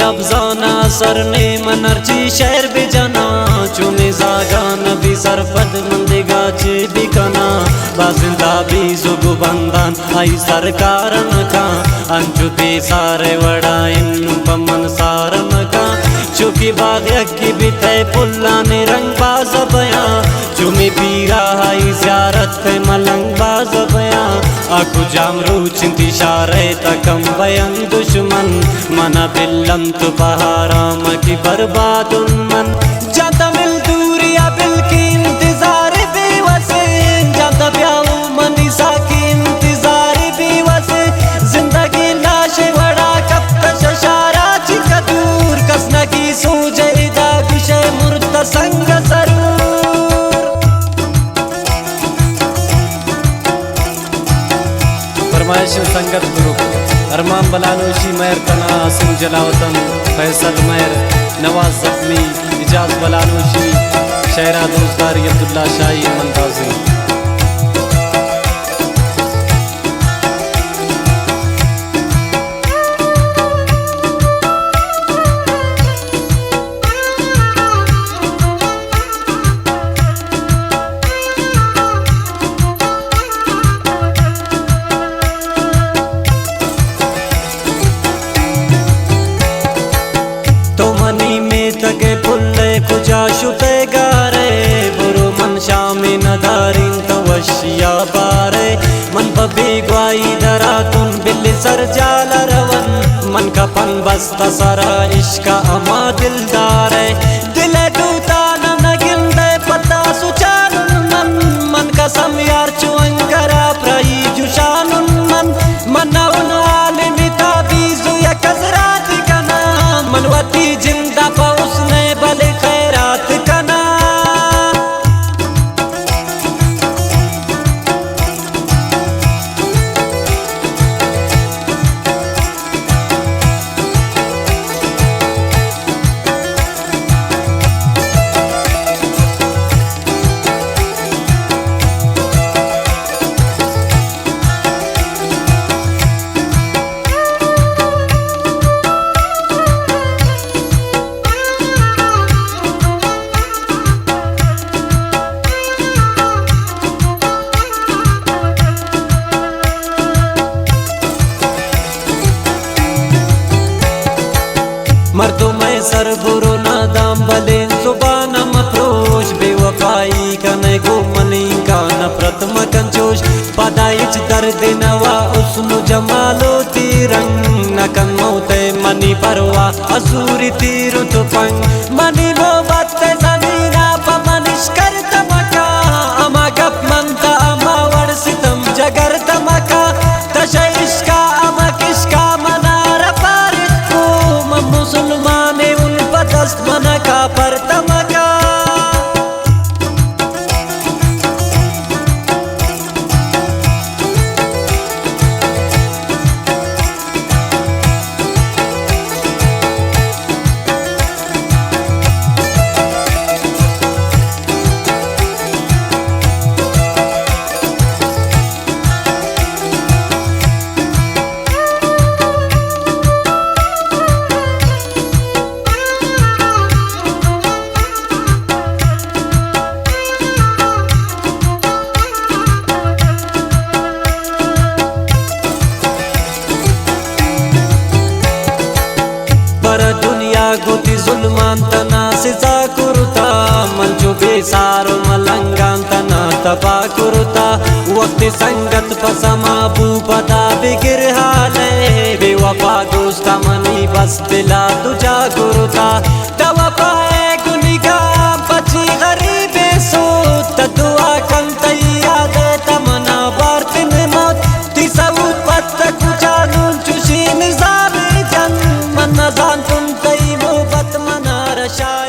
लफ्जाना सरने मनर्ची शहर बिजना चुने जागान भी सरपद मंदिगाचे बिकना बाजिंदा भी जुगु बंदान आई सरकारन का अंजुते सारे वड़ा इन पमन सारन का चुकी बाग्या की बिते पुल्ला ने रंग बाज बया चुमी पीरा हाई ज़ियारत मलंग बाज बया आकु जामरू चिंती शारे तकम बयन दुश्मन मना बिल्लम तो बहाराम की बर्बाद मन जाता मिल दूरिया बिल की इंतजार बेवसे जाता ब्याऊ मनीषा की इंतजार बेवसे जिंदगी लाशे बड़ा कब तशारा चिका दूर कसना की सूझे दा गुशे मुर्ता संग सरूर फरमाइश संगत ग्रुप अरमान बलानोशी मैर तना आसिम जलावतन फैसल मैर नवाज जख्मी इजाज बलानोशी शहरा दोस्तारी अब्दुल्ला शाही मंताजी तके पुल्ले खुजा शुते गारे बुरु मन शामी नदारिन तवशिया बारे मन बबी ग्वाई दरा तुन बिल्ली सर जाला रवन मन का पन बस्ता सारा इश्का अमा दिलदारे दिले दूता न गिंदे पता सुचानुन मन मन का समयार चुअंगरा प्राई जुशानुन मन मनाउन आलिमी ताबीजु या कजरात कना मनवती जिंदा उसने बल खैरात कना मर्दो मैं सर बुरो नादाम भले जुबान मफरोश बेवफाई कने गो मनी का नफरत मकन जोश पदाइच दर्द नवा उसनु जमालो तीरंग नकन मौते मनी परवा असूरी तीरु तुफंग मनी वो बाते जमीना पमनिश कर तमका अमा गप मनता अमा वर्षितम जगर तमका तशइश का अमा किशका मनार पारिश को मुसलमान उन पदस्त मना का पर तमका गोती जुल्मान तना सिजा कुरुता मंचु बेसारो मलंगान तना तबा कुरुता वक्त संगत पसमा बूपदा बिगिर हाले बेवफा दोस्ता मनी बस दिला तुझा कुरुता तवफा गुनिगा बची गरीबे सो तदुआ कम तैया दे तमना बार्तिन मौत तिसवुत पत्त कुचानुन चुशी निजाम जन मन नजान तुम तई मोहब्बत मना रशाय